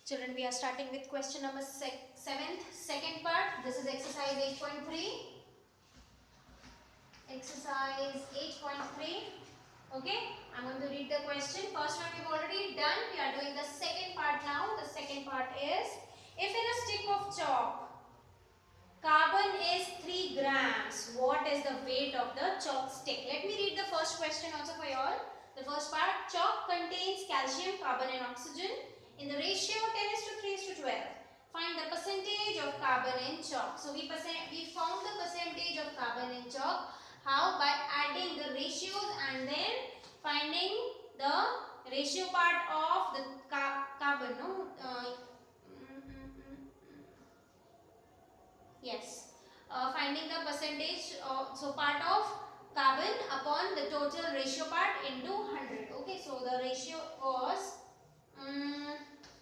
Children, we are starting with question number 7th, second part. This is exercise 8.3. Exercise 8.3. Okay, I'm going to read the question. First one we've already done. We are doing the second part now. The second part is, if in a stick of chalk, carbon is 3 grams, what is the weight of the chalk stick? Let me read the first question also for you all. The first part, chalk contains calcium, carbon and oxygen in the ratio 10 is to 3 is to 12. Find the percentage of carbon in chalk. So we found the percentage of carbon in chalk. How? By adding the ratios and then finding the ratio part of the carbon. No? Yes. Finding the percentage of, so part of carbon upon the total ratio part into 100. Okay, so the ratio was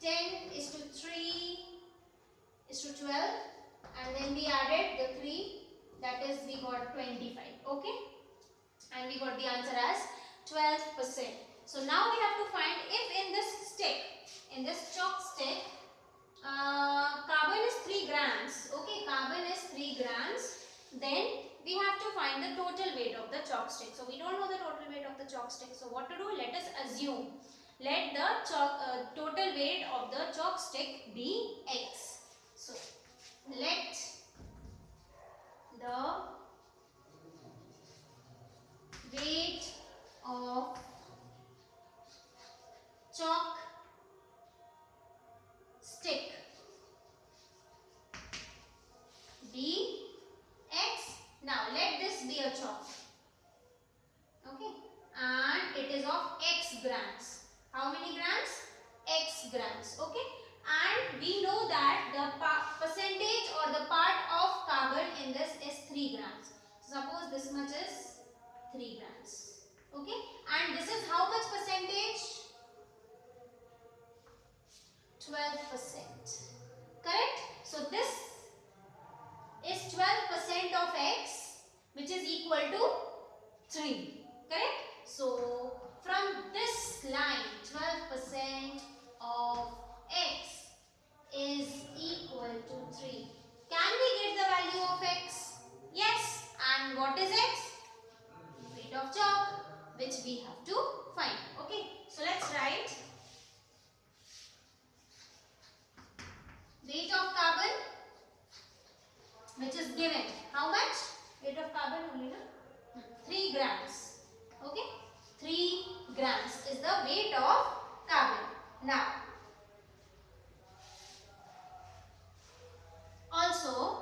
10 is to 3 is to 12, and then we added the 3, that is we got 25. Okay, and we got the answer as 12%. So now we have to find if in this stick, in this chalk stick, carbon is 3 grams. Okay, carbon is 3 grams. Then we have to find the total weight of the chalk stick. So we don't know the total weight of the chalk stick. So what to do? Let us assume. Let the total weight of the chalk stick be x. So let the weight of chalk stick be x. Now let this be a chalk. Okay, and it is of x grams. How many grams? X grams. Okay, and we know that the percentage or the part of carbon in this is 3 grams. So suppose this much is 3 grams. Okay, and this is how much percentage? 12%. Correct? So this is 12% of x, which is equal to 3. Correct? So from this line, 12% of x is equal to 3. Can we get the value of x? Yes. And what is x? Weight of chalk, which we have to find. Okay. So let's write weight of carbon, which is given. How much? Weight of carbon only, no? 3 grams. Okay, 3 grams is the weight of carbon. Now, also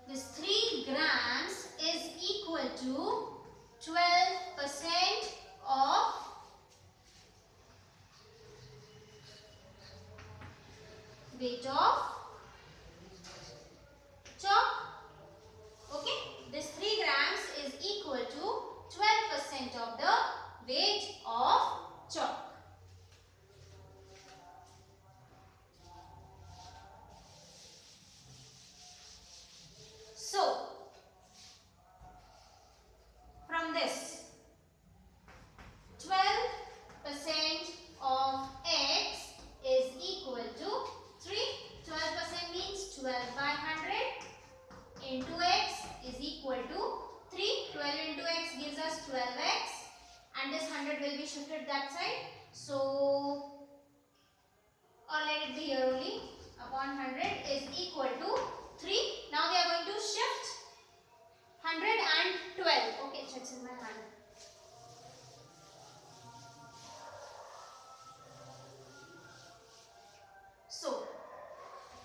this 3 grams is equal to 12% of weight of chalk. Okay, this 3 grams is equal to 12% of the weight of chalk. So, from this, 12% of x is equal to 3. 12% means 12 by 100 into x is equal to 3. 12 into x gives us 12x, and this 100 will be shifted that side. So, or let it be here only, upon 100 is equal to 3. Now we are going to shift 100 and 12. Okay, checks in my hand. So,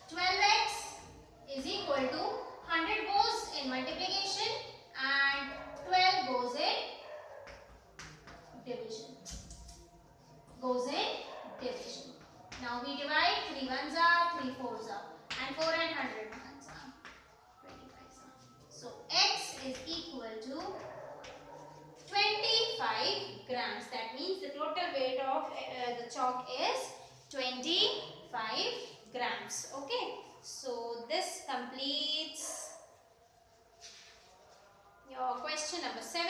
12x is equal to 100 goes in multiplication and 12 goes in division. Now we divide, 3 ones are, 3 fours are, and 4 and 100 ones are, 25 are. So x is equal to 25 grams. That means the total weight of the chalk is 25 grams. Okay. So this completes your question number 7.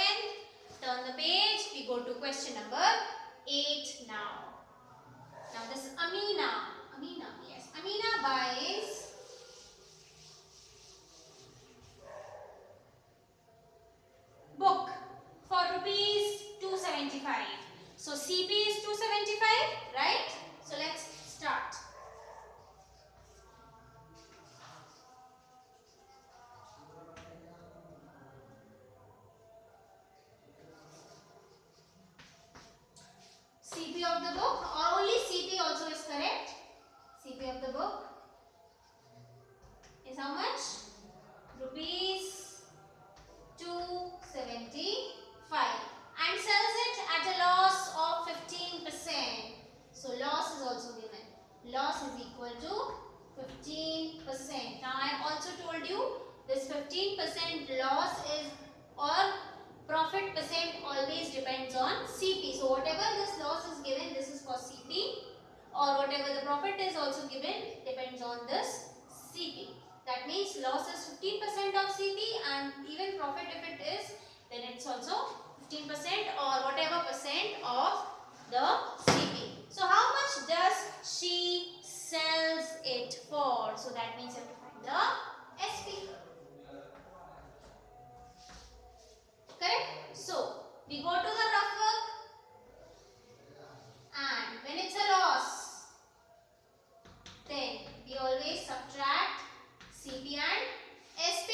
Turn the page. We go to question number 8 now. Now this is Amina. Amina, yes. Amina buys book for rupees 275. So CP is 275, right? So let's start. CP of the book, or only CP also is correct. CP of the book is how much? Rupees 275, and sells it at a loss of 15%. So loss is also given. Loss is equal to 15%. Now I also told you this 15% loss is, or profit percent always depends on CP. So whatever this loss is given, this is for CP, or whatever the profit is also given depends on this CP. That means loss is 15% of CP, and even profit if it is, then it's also 15% or whatever percent of the CP. So how much does she sells it for? So that means you have to find the SP. Correct? So we go to the rough work, and when it's a loss, then we always subtract CP and SP.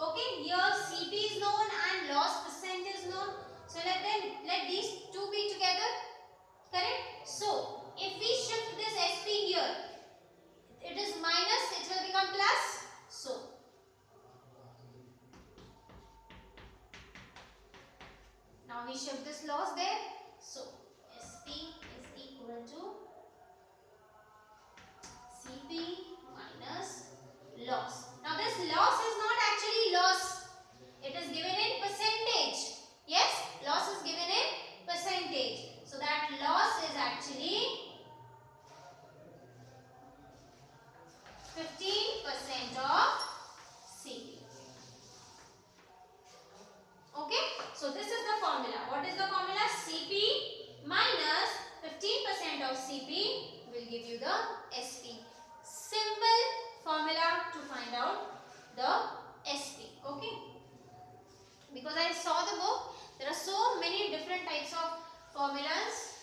Okay, here CP is known and loss percent is known. So let these two be together. Correct? So if we shift this SP here, it is minus, it will become plus. So now we shift this loss there. So SP is equal to CP minus loss. Now this loss is not actually loss. It is given in percentage. Yes, loss is given in percentage. So that loss is actually 15% of CP. Okay, so this is the formula. What is the formula? CP minus 15% of CP will give you the SP. Simple formula to find out the SP. Okay, because I saw the book, there are so many different types of formulas.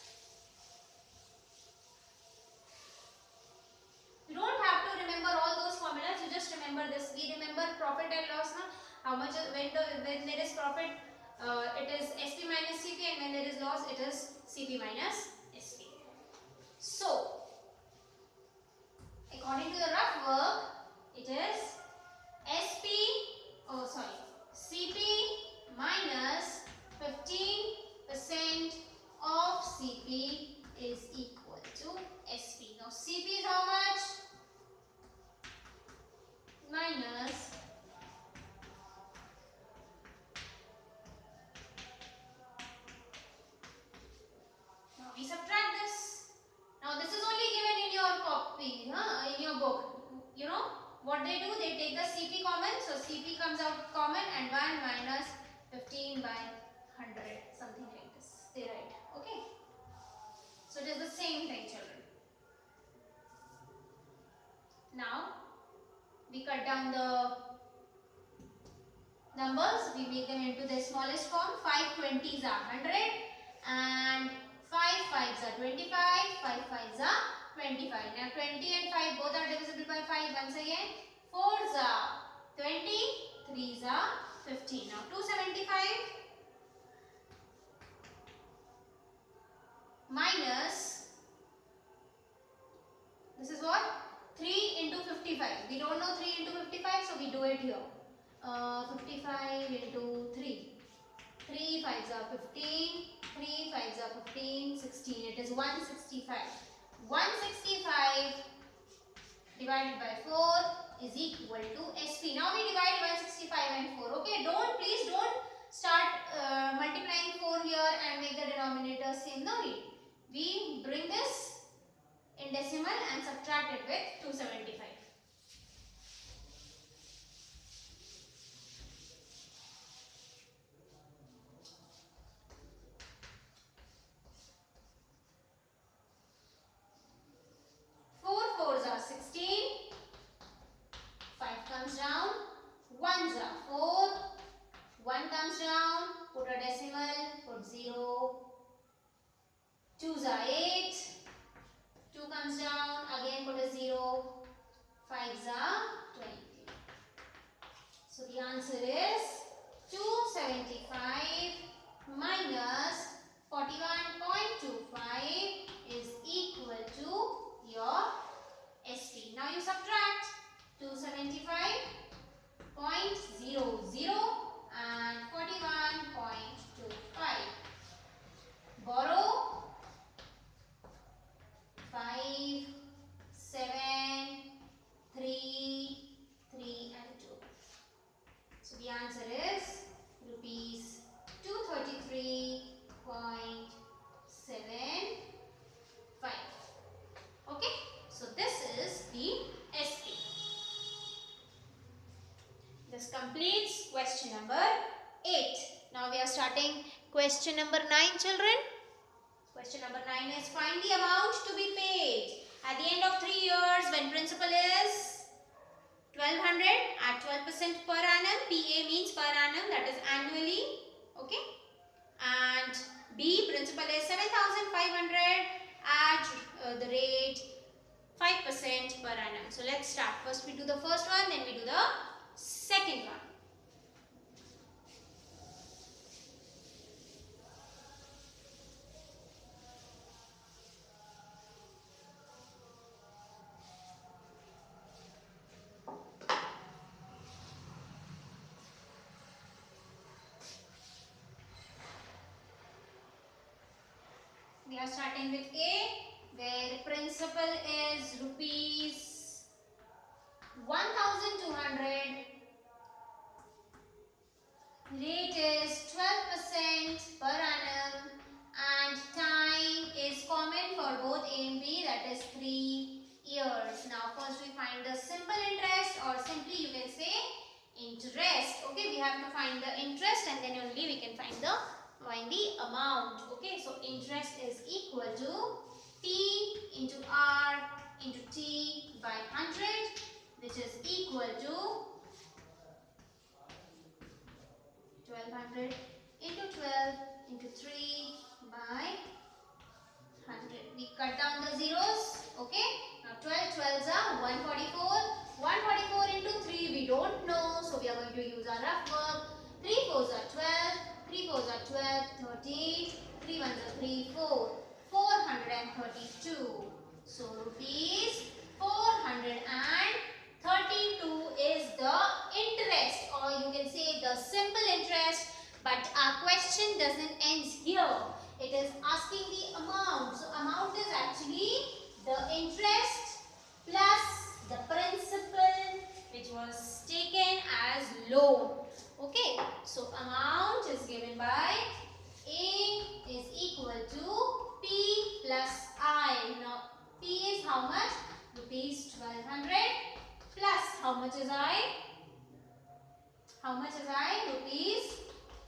You don't have to remember all those formulas, you just remember this. We remember profit and loss now. How much is, when there is profit, it is SP minus CP, and when there is loss, it is CP minus SP. So according to the rough work, it is CP minus 15% of CP is equal to SP. Now CP is how much? Minus now we subtract this. Now this is only given in your copy, in your book. You know what they do? They take the CP common, so CP comes out common, and 1 minus 15 by 100, something like this. They write. Okay. So it is the same thing, children. Now we cut down the numbers, we make them into the smallest form. 5 20s are 100, and 5 5s are 25, 5 5s are 25. Now 20 and 5 both are divisible by 5 once again. 4s are 20, 3s are 15. Now 275 minus, this is what? 3 into 55. We don't know 3 into 55, so we do it here. 55 into 3. 3 5s are 15. 3 5s are 15. 16. It is 165. 165 divided by 4 is equal to SP. Now we divide 165 and 4. Okay, please don't start multiplying 4 here and make the denominator same. No need. We bring this in decimal and subtract it with 275. question number 8. Now we are starting question number 9, children. Question number 9 is find the amount to be paid at the end of 3 years when principal is 1200 at 12% per annum. PA means per annum, that is annually. Okay. And B, principal is 7500 at the rate 5% per annum. So let's start. First we do the first one, then we do the second one. We are starting with A, where principal is rupees 1200. Rate is 12% per annum and time is common for both A and B, that is 3 years. Now first we find the simple interest, or simply you can say interest. Okay, we have to find the interest and then only we can find the amount. Okay, so interest is equal to P into R into T by 100, which is equal to 1200 into 12 into 3 by 100. We cut down the zeros. Okay, now 12 12s are 144. 144 into 3 we don't know, so we are going to use our rough work. 3 4s are 12. 3 4s are 12, 13, 3 1s are 3, 4, 432. So rupees 432 is the interest, or you can say the simple interest, but our question doesn't end here. It is asking the amount. So amount is actually the interest plus the principal which was taken as loan. Okay, so amount is given by A is equal to P plus I. Now P is how much? Rupees 1200 plus how much is I? How much is I? Rupees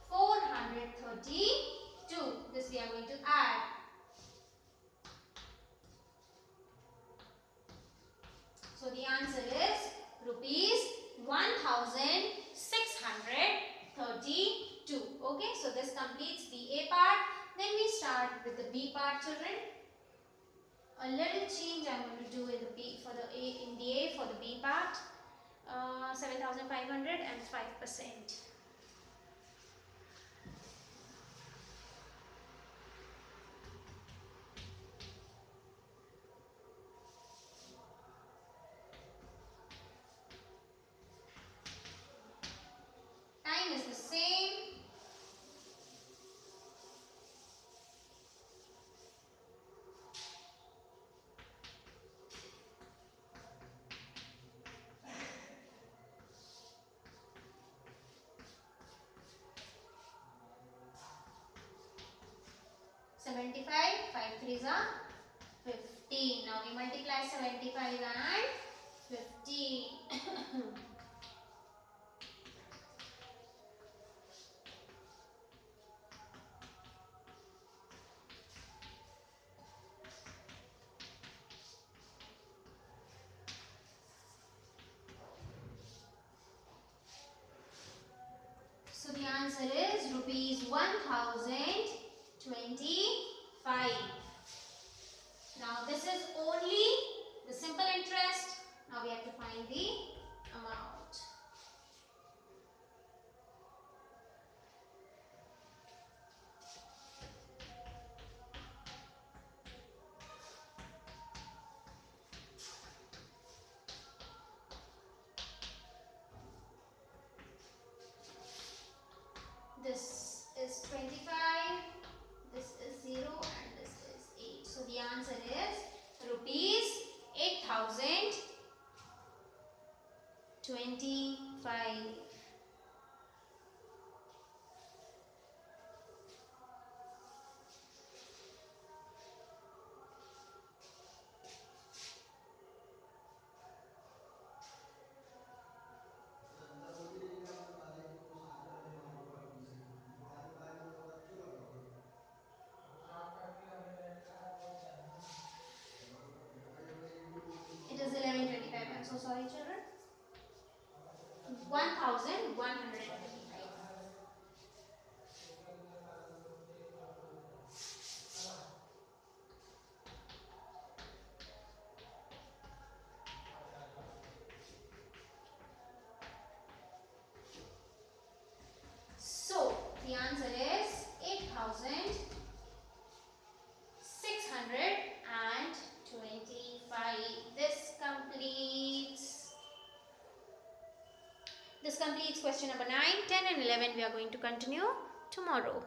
432. This we are going to add. So the answer is rupees 1632. Okay, so this completes the A part. Then we start with the B part, children. A little change I'm going to do in the B for the A, in the A for the B part. 7500 and 5%. Time is the same. Five threes are 15. Now we multiply 75 and 15. So the answer is rupees 1025. Now this is only the simple interest. Now we have to find the amount. This is 25, this is 0 and this is 8. So the answer is rupees 8020. so sorry children. 1125. So the answer is 8,625. This completes question number 9, 10 and 11. We are going to continue tomorrow.